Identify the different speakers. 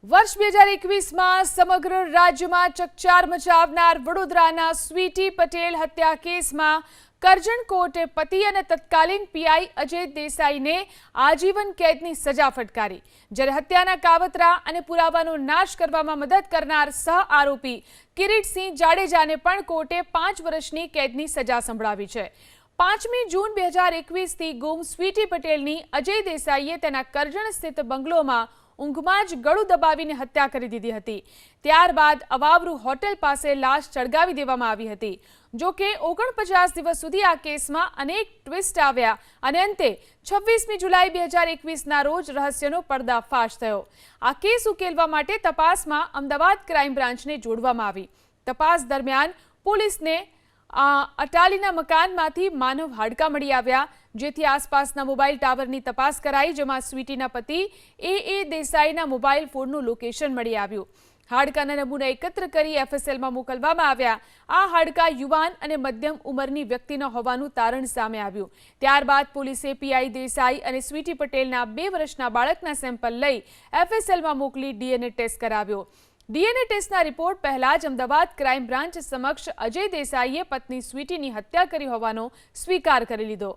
Speaker 1: વર્ષ 2021માં સમગ્ર રાજ્યમાં ચકચાર મચાવનાર વડોદરાના સ્વીટી પટેલ હત્યા કેસમાં કરજણ કોર્ટે પતિ અને તત્કાલીન પીઆઈ અજય દેસાઈને આજીવન કેદની સજા ફટકારી, જ્યારે હત્યાના કાવતરા અને પુરાવાનો નાશ કરવામાં મદદ કરનાર સહ આરોપી કિરીટસિંહ જાડેજાને પણ કોર્ટે 5 વર્ષની કેદની સજા સંભળાવી છે। 5મી જૂન 2021થી ગુમ સ્વીટી પટેલની અજય દેસાઈએ તેના કરજણ સ્થિત બંગલોમાં ઊંઘમાં જ ગળું દબાવીને હત્યા કરી દીધી હતી। ત્યારબાદ અવાવરૂ હોટેલ પાસે લાશ સળગાવી દેવામાં આવી હતી। જો કે 49 દિવસ સુધી આ કેસમાં અનેક ટ્વિસ્ટ આવ્યા અને અંતે 26મી જુલાઈ 2021ના રોજ રહસ્યનો પર્દાફાશ થયો। આ કેસ ઉકેલવા માટે તપાસમાં અમદાવાદ ક્રાઇમ બ્રાન્ચને જોડવામાં આવી। તપાસ દરમિયાન પોલીસને અટાલીના મકાનમાંથી માનવ હાડકા મળી આવ્યા, જેથી આસપાસના મોબાઈલ ટાવરની તપાસ કરાઈ, જેમાં સ્વીટીના પતિ એ દેસાઈના મોબાઈલ ફોનનું લોકેશન મળી આવ્યું। હાડકાના નમૂના એકત્ર કરી એફએસએલમાં મોકલવામાં આવ્યા। આ હાડકા યુવાન અને મધ્યમ ઉંમરની વ્યક્તિના હોવાનું તારણ સામે આવ્યું। ત્યારબાદ પોલીસે પીઆઈ દેસાઈ અને સ્વીટી પટેલના 2 વર્ષના બાળકના સેમ્પલ લઈ એફએસએલમાં મોકલી ડીએનએ ટેસ્ટ કરાવ્યો। ડીએનએ ટેસ્ટના રિપોર્ટ પહેલા જ અમદાવાદ ક્રાઇમ બ્રાન્ચ સમક્ષ અજય દેસાઈએ પત્ની સ્વીટીની હત્યા કરી હોવાનો સ્વીકાર કરી લીધો।